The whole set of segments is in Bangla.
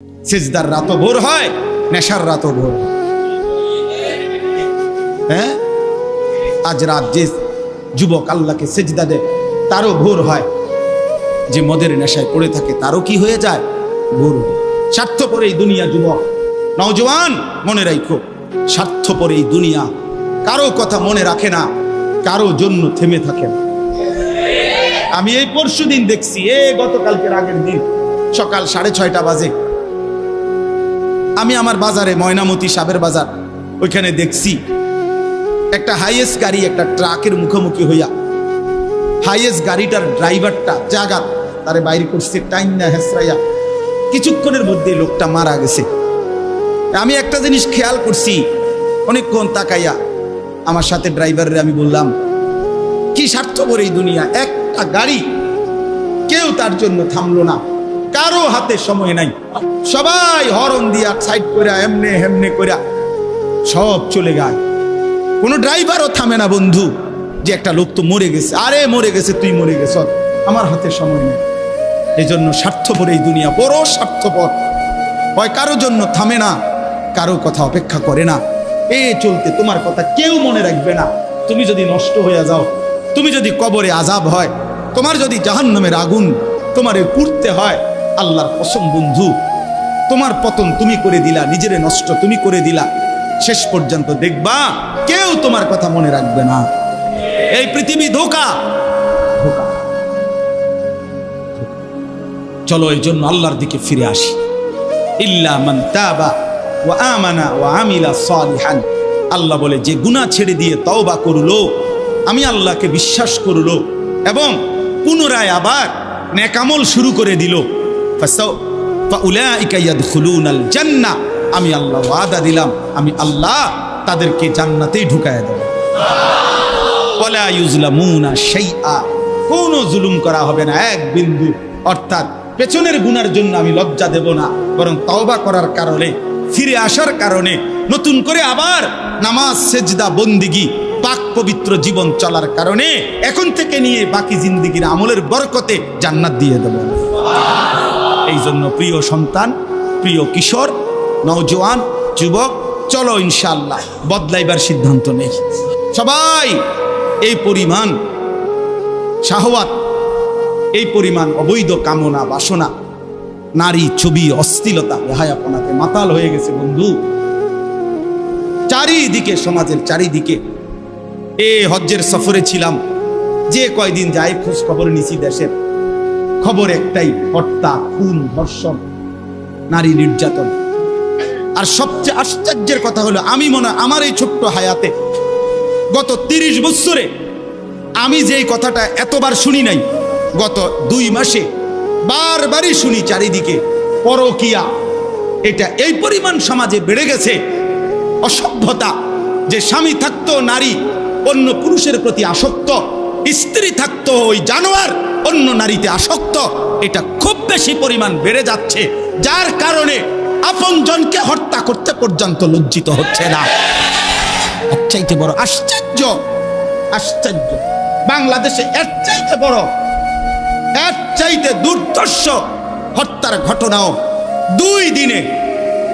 সিজদার রাতও ভোর হয়, নেশার রাতও ভোর। হ্যাঁ, আজ রাত যে যুবক আল্লাহকে সিজদা দেয় তারও ভোর হয়, যে মদের নেশায় পড়ে থাকে তারও কি হয়ে যায়, ভোর। স্বার্থপর এই দুনিয়া যুবক, নওজওয়ান মনে রাখো, স্বার্থপর এই দুনিয়া কারো কথা মনে রাখে না, কারো জন্য থেমে থাকে না। আমি এই পরশুদিন দেখছি, গতকালকের আগের দিন সকাল 6:30 বাজে আমি আমার বাজারে, ময়নামতি সাবের বাজার, ওইখানে দেখছি একটা হাইয়েস্ট গাড়ি একটা ট্রাকের মুখোমুখি হইয়া, হাইয়েস্ট গাড়িটার ড্রাইভারটা জাগাত তারে বাইরে করছে টাইম না হেসরাইয়া, কিছুক্ষণের মধ্যে লোকটা মারা গেছে। আমি একটা জিনিস খেয়াল করছি, অনেকক্ষণ তাকাইয়া আমার সাথে ড্রাইভারের আমি বললাম, কি স্বার্থপর এই দুনিয়া, একটা গাড়ি কেউ তার জন্য থামলো না, কারো হাতে সময় নাই, সবাই হরন দিয়া সাইড করে এমনে হেমনে করে সব চলে যায়, কোনো ড্রাইভারও থামে না বন্ধু, যে একটা লোক তো মরে গেছে, আরে মরে গেছে, তুই মরে গেছ, আমার হাতে সময় নেই। এই জন্য স্বার্থপর এই দুনিয়া, বড় স্বার্থপর, হয় কারো জন্য থামে না, কারো কথা অপেক্ষা করে না, চলতে তোমার কথা কেউ মনে রাখবে না। তুমি যদি নষ্ট হয়ে যাও, তুমি যদি কবরে আযাব হয়, তোমার যদি জাহান্নামের আগুন তোমারে পুড়তে হয়, আল্লাহর কসম বন্ধু, তোমার পতন তুমি করে দিলা, নিজেরে নষ্ট তুমি করে দিলা, শেষ পর্যন্ত দেখবা কেউ তোমার কথা মনে রাখবে না। এই পৃথিবী ধোঁকা, ধোঁকা। চলো এই জন্য আল্লাহর দিকে ফিরে আসি। ইল্লা মান তাবা ওয়া আমানা ওয়া আমিলা সালিহান, আল্লাহ বলে যে গুনাহ ছেড়ে দিয়ে তওবা করলো, আমি আল্লাহকে বিশ্বাস করলো এবং পুনরায় আবার নেক আমল শুরু করে দিল, ফাউলাইকা ইয়াদখুলুনাল জান্নাহ, আমি আল্লাহ ওয়াদা দিলাম, আমি আল্লাহ তাদেরকে জান্নাতেই ঢুকায় দেব। ওয়ালা ইউজলামুনা শাইআ, কোনো জুলুম করা হবে না এক বিন্দু। অর্থাৎ পেছনের গুনার জন্য আমি লজ্জা দেব না, বরং তওবা করার কারণে, ফিরে আসার কারণে, নতুন করে আবার নামাজ সেজদা বন্দিগি পাক পবিত্র জীবন চলার কারণে এখন থেকে নিয়ে বাকি জিন্দেগির আমলের বরকতে জান্নাত দিয়ে দেব। এই জন্য প্রিয় সন্তান, প্রিয় কিশোর, নওজওয়ান, যুবক, চলো ইনশাআল্লাহ বদলাইবার সিদ্ধান্ত নেই। সবাই এই পরিমাণ শাহওয়াত, এই পরিমাণ অবৈধ কামনা বাসনা, নারী ছবি, অশ্লীলতা, বেহায়াপনাতে মাতাল হয়ে গেছে বন্ধু চারিদিকে, সমাজের চারিদিকে। হজ্জের সফরে ছিলাম, যে কয়দিন যাই খোঁজ খবর নিছি, দেশের খবর একটাই, হত্যা, খুন, ধর্ষণ, নারী নির্যাতন। আর সবচেয়ে আশ্চর্যের কথা হলো, আমি মনে হয় আমার এই ছোট্ট হায়াতে গত 30 বছরে আমি যেই কথাটা এতবার শুনি নাই, গত 2 মাসে বারবারই শুনি চারিদিকে পরকিয়া। এটা এই পরিমাণ সমাজে বেড়ে গেছে, অসভ্যতা, যে স্বামী থাকতো নারী অন্য পুরুষের প্রতি আসক্ত, স্ত্রী থাকতো ওই জানোয়ার অন্য নারীতে আসক্ত, এটা খুব বেশি পরিমাণ বেড়ে যাচ্ছে, যার কারণে আপনজনকে হত্যা করতে পর্যন্ত লজ্জিত হচ্ছে না। এর চাইতে বড় আশ্চর্য, আশ্চর্য বাংলাদেশে এর চাইতে বড়, এর চাইতে দুর্ধর্ষ হত্যার ঘটনাও 2 দিনে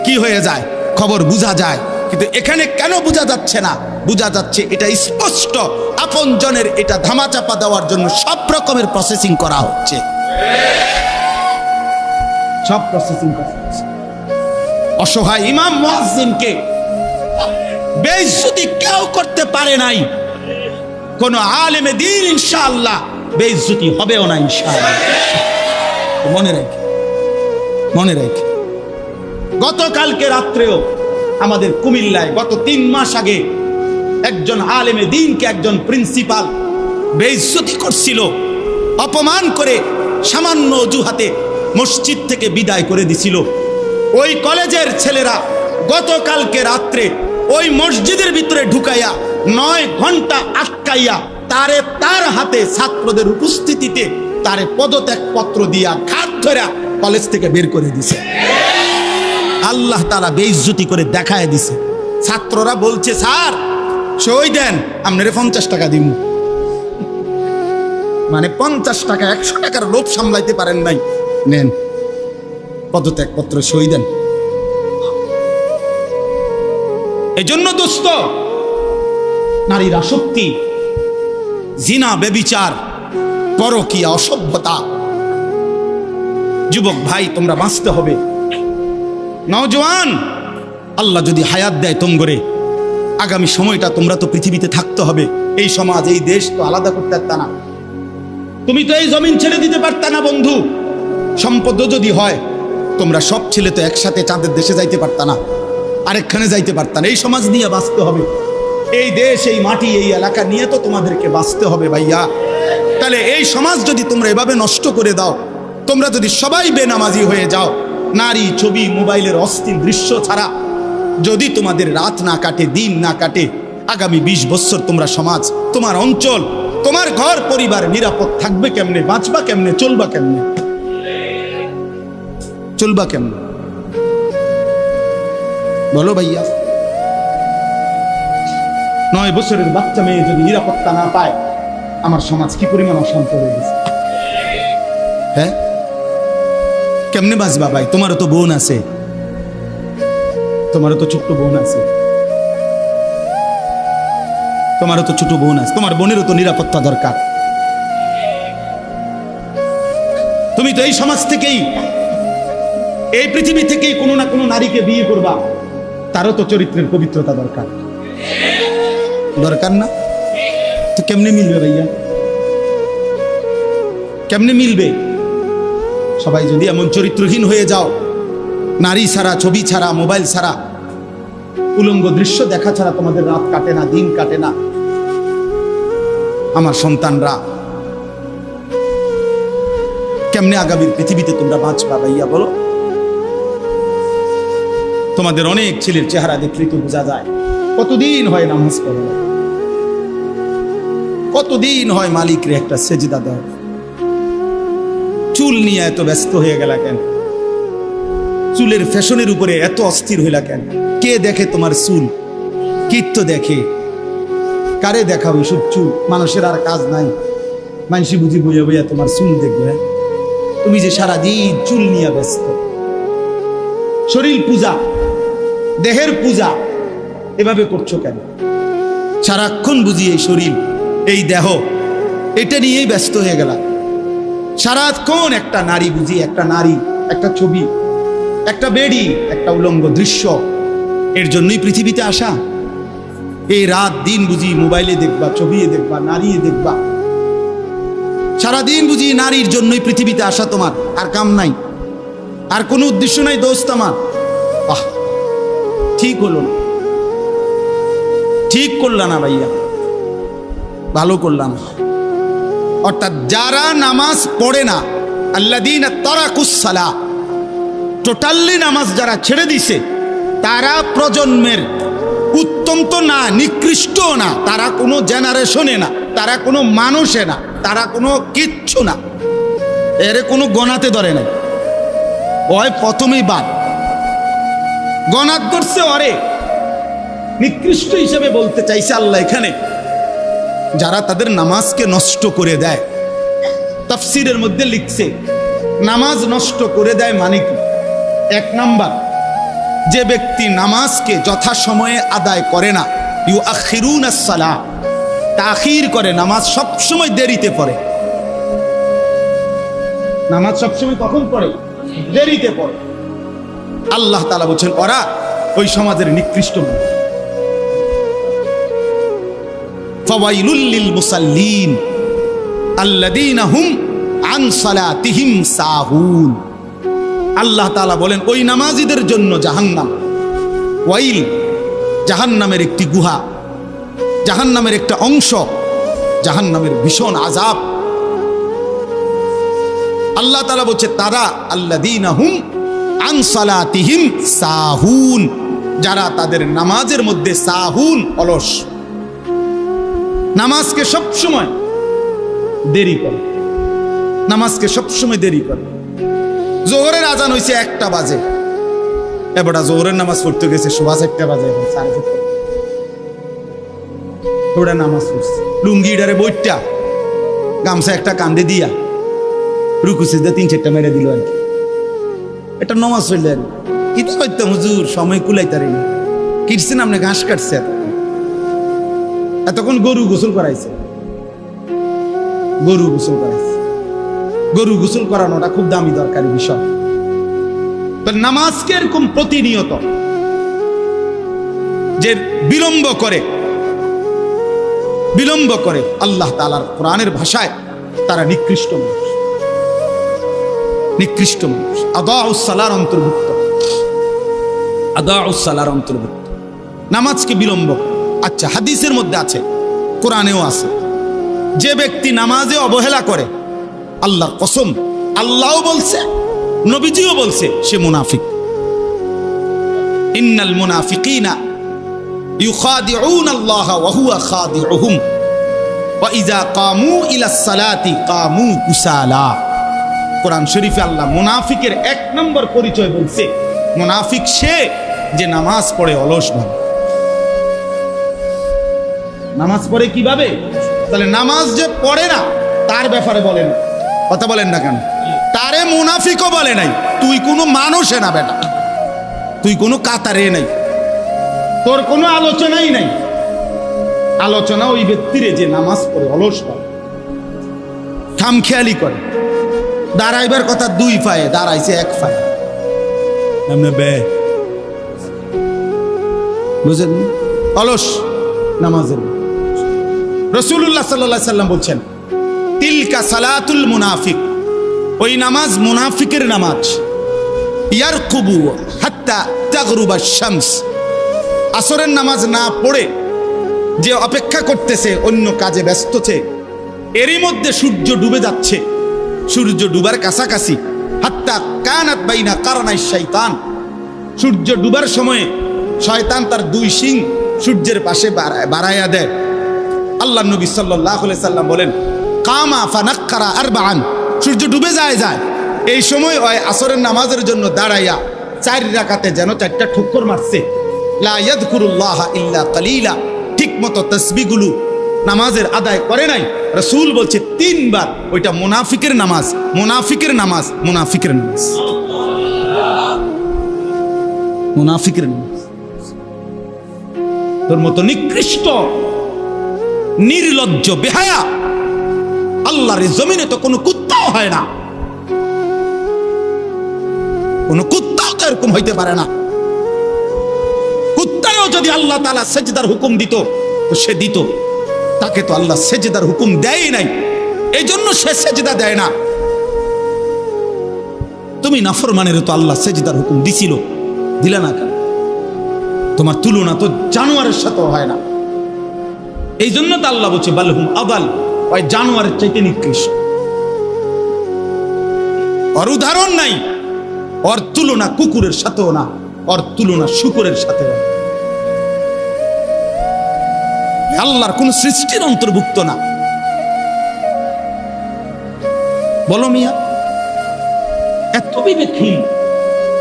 কি হয়ে যায় খবর বোঝা যায়, কিন্তু এখানে কেন বোঝা যাচ্ছে না? বোঝা যাচ্ছে এটা স্পষ্ট, আপনজনের এটা ধামাচাপা দেওয়ার জন্য সব রকমের প্রসেসিং করা হচ্ছে, সব প্রসেসিং করা হচ্ছে। অসহায় ইমাম মুয়াজ্জিনকে বেইজ্জতি কেউ করতে পারে নাই, কোন আলেমে দ্বীন ইনশাআল্লাহ বেইজ্জতি হবেও না ইনশাআল্লাহ। মনে রাখে, মনে রাখে, গতকালকে রাত্রেও আমাদের কুমিল্লায় গত 3 মাস আগে একজন আলেমে দ্বীনকে একজন প্রিন্সিপাল বেইজ্জতি করছিল, অপমান করে সামান্য অজুহাতে মসজিদ থেকে বিদায় করে দিছিল। ওই কলেজের ছেলেরা গতকালকে রাত্রে ওই মসজিদের ভিতরে ঢুকাইয়া 9 ঘন্টা আটকাইয়া তারে, তার হাতে ছাত্রদের উপস্থিতিতে তারে পদত্যাগ পত্র দিয়া ঘাট ধরে কলেজ থেকে বের করে দিছে। আল্লাহ তাআলা বেইজ্জতি করে দেখায় দিছে। ছাত্ররা বলছে, স্যার সই দেন, আপনারে 50 টাকা দিব। মানে 50 টাকা, 100 টাকার লোভ সামলাইতে পারেন নাই, নেন। পদত্যাগপত্র সই দেন। এই জন্য দোস্ত, নারীর আসক্তি, জিনা, বেবিচার, পরকীয়া, অসভ্যতা, যুবক ভাই তোমরা বাঁচতে হবে। নওজওয়ান, আল্লাহ যদি হায়াত দেয় তোমরে, আগামী সময়টা তোমরা তো পৃথিবীতে থাকতে হবে। এই সমাজ, এই দেশ তো আলাদা করতে পারতা না, তুমি তো এই জমিন ছেড়ে দিতে পারতা না বন্ধু। সম্পদ যদি হয়, তোমরা সব ছেলে তো একসাথে চাঁদের দেশে যাইতে পারতা না, আরেকখানে যাইতে পারতা না। এই সমাজ নিয়ে বাঁচতে হবে, এই দেশ, এই মাটি, এই এলাকা নিয়ে তো তোমাদেরকে বাঁচতে হবে ভাইয়া। তাহলে এই সমাজ যদি তোমরা এভাবে নষ্ট করে দাও, তোমরা যদি সবাই বেনামাজি হয়ে যাও, নারী, ছবি, মোবাইলের অস্থির দৃশ্য ছাড়া যদি তোমাদের রাত না কাটে, দিন না কাটে, আগামী 20 বছর তোমরা সমাজ, তোমার অঞ্চল, তোমার ঘর পরিবার নিরাপদ থাকবে কেমনে? বাঁচবা কেমনে? চলবা কেমনে? চলবা কেমনে বলো ভাইয়া? 9 বছরের বাচ্চা মেয়ে যদি নিরাপত্তা না পায়, আমার সমাজ কি পরিমাণ অশান্ত হয়ে গেছে। হ্যাঁ, কেমনে বাঁচবা ভাই? তোমারও তো বোন আছে, তোমারও তো ছোট্ট বোন আছে, তোমারও তো ছোট বোন আছে, তোমার বোনেরও তো নিরাপত্তা দরকার। তুমি তো এই সমাজ থেকেই, এই পৃথিবী থেকেই কোনো না কোনো নারীকে বিয়ে করবা, তারও তো চরিত্রের পবিত্রতা দরকার, দরকার না? তো কেমনে মিলবে ভাইয়া? কেমনে মিলবে? সবাই যদি এমন চরিত্রহীন হয়ে যাও, নারী ছাড়া, ছবি ছাড়া, মোবাইল ছাড়া, উলঙ্গ দৃশ্য দেখা ছাড়া তোমাদের রাত কাটে না, দিন কাটে না, আমার সন্তানরা কেমনে আগামীর পৃথিবীতে তোমরা বাঁচবা ভাইয়া বলো? তোমাদের অনেক ছেলের চেহারা দেখলেই তো বোঝা যায় কতদিন হয় নামাজ পড়ে, কতদিন হয় মালিকরে একটা সেজদা দেয়। চুল নিয়ে এত ব্যস্ত হয়ে গেলা কেন? চুলের ফ্যাশনের উপরে এত অস্থির হইলা কেন? কে দেখে তোমার চুল? কীর্ত দেখে? কারে দেখাও এসব চুল? মানুষের আর কাজ নাই, মানুষই বুঝি বইয়া বইয়া তোমার চুল দেখবে। তুমি যে সারাদিন চুল নিয়ে ব্যস্ত, শরীর পূজা, দেহের পূজা এভাবে করছো কেন? সারাক্ষণ বুঝি এই শরীর, এই দেহ, এটা নিয়েই ব্যস্ত হয়ে গেলা। সারাক্ষণ একটা নারী বুঝি, একটা নারী, একটা ছবি, একটা বেডি, একটা উলঙ্গ দৃশ্য, এর জন্যই পৃথিবীতে আসা। এই রাত দিন বুঝি মোবাইলে দেখবা, ছবি দেখবা, নারী দেখবা, সারাদিন বুঝি নারীর জন্যই পৃথিবীতে আসা। তোমার আর কাম নাই, আর কোনো উদ্দেশ্য নাই দোস্ত আমার। ঠিক হলো না, ঠিক করলা না ভাইয়া, ভালো করলাম। অর্থাৎ যারা নামাজ পড়ে না, আল্লাযীনা তারাকুস সালাহ, টোটালি নামাজ যারা ছেড়ে দিছে, তারা প্রজন্মের উত্তম তো না, নিকৃষ্ট না, তারা কোনো জেনারেশনে না, তারা কোনো মানুষে না, তারা কোনো কিচ্ছু না, এর কোনো গণাতে ধরে নাই। ওই প্রথমেই বাদ গণাত করছে, অরে নিকৃষ্ট হিসেবে বলতে চাইছে আল্লাহ এখানে যারা তাদের নামাজকে নষ্ট করে দেয়। তাফসীরের মধ্যে লিখছে নামাজ নষ্ট করে দেয় মানে কি? 1 নাম্বার, যে ব্যক্তি নামাজকে যথাসময়ে আদায় করে না, ইউআখিরুনাস সালাহ, তাখির করে, নামাজ সবসময় দেরিতে পড়ে। নামাজ সবসময় কখন পড়ে? দেরিতে পড়ে। আল্লাহ তাআলা বলছেন ওরা ওই সমাজের নিকৃষ্ট মানুষ। ফাওয়াইলুল লিল মুসাল্লিন আল্লাযীনা হুম আন সালাতিহিম সাহুন। আল্লাহ তাআলা বলেন ওই নামাজীদের জন্য জাহান্নাম। ওয়াইল, জাহান্নামের একটি গুহা, জাহান্নামের একটা অংশ, জাহান্নামের ভীষণ আযাব। আল্লাহ তাআলা বলছে তারা আল্লাযীনা হুম আন সালাতিহিম সাহুন, যারা তাদের নামাজের মধ্যে সাহুন, অলস, নামাজকে সবসময় দেরি করে, নামাজকে সবসময় দেরি করে। জোহরের আজান হইছে 1টা বাজে, এবারে জোহরের নামাজ পড়তে গেছে 4:30 বাজে, 4:30 ওরা নামাজ পড়ছে লুঙ্গিটারে বইটা, গামছা একটা কান্দে দিয়া, রুকু সিজদা 3-4টা মেরে দিল আর কি। এটা নমাজ হইলেন কি তো করতাম হুজুর, সময় কুলাইতারি না। কিটছেন আপনি, ঘাস কাটছে, এতক্ষণ গরু গোসল করাইছে, গরু গোসল করাইছে। গরু গোসল করানোটা খুব দামি দরকারি বিষয়। নামাজকে এরকম প্রতিনিয়ত যে বিলম্ব করে আল্লাহ তাআলার কোরআনের ভাষায় তারা নিকৃষ্ট মানুষ, নিকৃষ্ট মানুষ। আদাউস সালার অন্তর্ভুক্ত, আদাউস সালার অন্তর্ভুক্ত নামাজকে বিলম্ব। আচ্ছা, হাদিসের মধ্যে আছে, কোরআনেও আছে, যে ব্যক্তি নামাজে অবহেলা করে, আল্লাহর কসম, আল্লাহও বলছে, নবীজিও বলছে, সে মুনাফিক। ইন্নাল মুনাফিকিনা ইউখাদিউনা আল্লাহ ওয়া হুয়া খাদিউহুম ওয়া ইযা কামু ইলাস সালাতি কামু কুসালা। কোরআন শরীফে আল্লাহ মুনাফিকের এক নম্বর পরিচয় বলছে, মুনাফিক সে যে নামাজ পড়ে অলসভাবে। নামাজ পড়ে কিভাবে? তাহলে নামাজ যে পড়ে না তার ব্যাপারে বলেন, কথা বলেন না কেন? তারে মুনাফিকও বলে নাই। তুই কোনো মানুষে না বেটা, তুই কোনো কাতারে নাই, তোর কোনো আলোচনাই নাই। আলোচনা ওই ব্যক্তিরে যে নামাজ পড়ে অলসভাবে, খামখেয়ালি করে। দাঁড়াইবার কথা দুই পায়ে, দাঁড়াইছে এক পায়ে, বুঝেন? অলস নামাজের। রাসূলুল্লাহ সাল্লাল্লাহু আলাইহি সাল্লাম বলছেন, তিলকা সালাতুল মুনাফিক, ওই নামাজ মুনাফিকের নামাজ। ইয়ারকুবু হাত্তা তাগরুবা শামস, আসরের নামাজ না পড়ে যে অপেক্ষা করতেছে, অন্য কাজে ব্যস্তছে, এরই মধ্যে সূর্য ডুবে যাচ্ছে, সূর্য ডুবার কাছাকাছি। হাত্তা কানাত বাইনা কারনাই শাইতান, সূর্য ডুবার সময়ে শয়তান তার দুই শিং সূর্যের পাশে বাড়াইয়া দেয়। আল্লাহ নবী সাল্লাল্লাহু আলাইহি সাল্লাম বলেন, কামা ফানাক্কারা আরবাআন, সূর্য ডুবে যায়, এই সময় ওই আসরের নামাজের জন্য দাঁড়াইয়া 4 রাকাতে যেন 4টা ঠুক্কর মারছে। লা ইয়াযকুরুল্লাহ ইল্লা কালিলা, ঠিক মতো তাসবিহগুলো নামাজের আদায় করে নাই। রাসূল বলছে 3 বার, ওইটা মুনাফিকের নামাজ, মুনাফিকের নামাজ, মুনাফিকের নামাজ, মুনাফিকের নামাজ। তোর মতো নিকৃষ্ট নির্লজ্জ বেহায়া আল্লাহর জমিনে তো কোনো কুত্তাও হয় না, কোন কুত্তাও তো এরকম হইতে পারে না। কুত্তাও যদি আল্লাহ তাআলা সেজদার হুকুম দিত তো সে দিত, তাকে তো আল্লাহ সেজদার হুকুম দেয় নাই, এই জন্য সে সেজদা দেয় না। তুমি নাফরমানের তো আল্লাহ সেজদার হুকুম দিছিল, দিলা না কেন? তোমার তুলনা তো জানোয়ারের সাথেও হয় না। এই জন্য তো আল্লাহ বলছে বালহুম আদাল, ওই জানোয়ারের চাইতে নিকৃষ্ট। ওর উদাহরণ নাই, ওর তুলনা কুকুরের সাথেও না, ওর তুলনা শুকরের সাথেও না। আল্লাহর কোন সৃষ্টির অন্তর্ভুক্ত না। বলো মিয়া, এত বিবেকহীন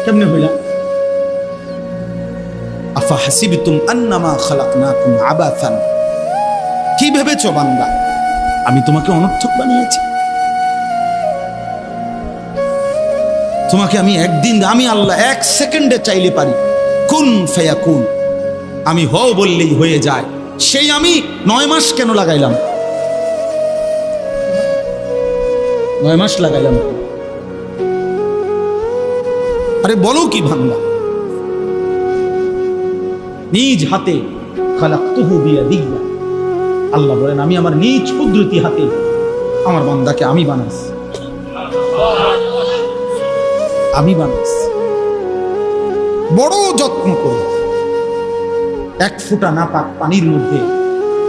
কেমনে হইলা? আফা হাসিবতুম আন্নামা খালাকনাকুম আবাসান, কি ভেবেছো বান্দা আমি তোমাকে অনর্থক বানিয়েছি? তোমাকে আমি একদিন, আমি আল্লাহ 1 সেকেন্ডে চাইলে পারি, কুন ফায়াকুন, আমি হও বললেই হয়ে যায়। সেই আমি 9 মাস কেন লাগাইলাম? 9 মাস লাগাইলাম। আরে বলো কি বান্দা, নিজ হাতে খালাকতুহু বিয়াদিয়া, আল্লাহ বলেন আমি আমার নিজ কুদরতি হাতে আমার বান্দাকে আমি বানাইছি, আমি বানাইছি। বড় যত্ন করে 1 ফোঁটা নাপাক পানির মধ্যে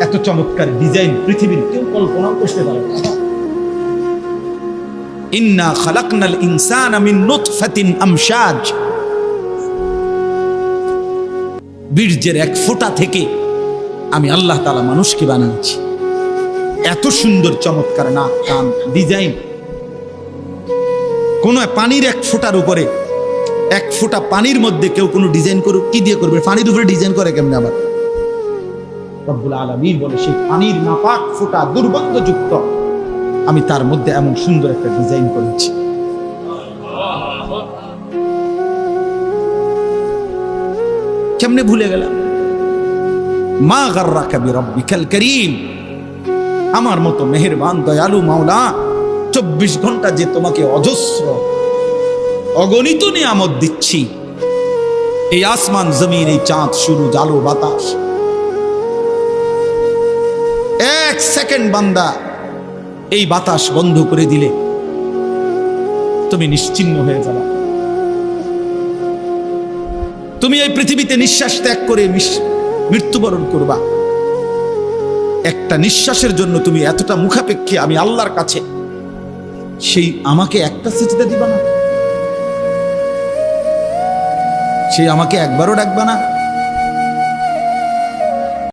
এত চমৎকার ডিজাইন পৃথিবীর কেউ কল্পনাও করতে পারে না। ইন্না খালাকনাল ইনসানা মিন নুতফাতিন আমশাজ, বীর্যের 1 ফোঁটা থেকে আমি আল্লাহ তাআলা মানুষকে বানিয়েছি। এত সুন্দর চমৎকার নাক কান ডিজাইন। কোন পানির 1 ফোঁটার উপরে, 1 ফোঁটা পানির মধ্যে কেউ কোনো ডিজাইন করুক, কি দিয়ে করবে? পানির উপরে ডিজাইন করে কেমনে? আবার রব্বুল আলামিন বলে সেই পানির নাপাক ফোঁটা দুর্গন্ধযুক্ত, আমি তার মধ্যে এমন সুন্দর একটা ডিজাইন করেছি। কেমনে ভুলে গেলাম? মা গাররাকা বিরাব্বিকাল কারীম, আমার মতো মেহেরবান দয়ালু মাওলা 24 ঘন্টা যে তোমাকে অজস্র অগণিত নিয়ামত দিচ্ছি, এই আসমান জমিন, এই চাঁদ সূরজ আলো বাতাস, 1 সেকেন্ড বান্দা এই বাতাস বন্ধ করে দিলে তুমি নিশ্চিহ্ন হয়ে যাবে। তুমি এই পৃথিবীতে নিঃশ্বাস ত্যাগ করে মৃত্যুবরণ করবা। একটা নিঃশ্বাসের জন্য তুমি এতটা মুখাপেক্ষী আমি আল্লাহর কাছে, সেই আমাকে একটা সিজদা দিবা না? সেই আমাকে একবারও ডাকবা না?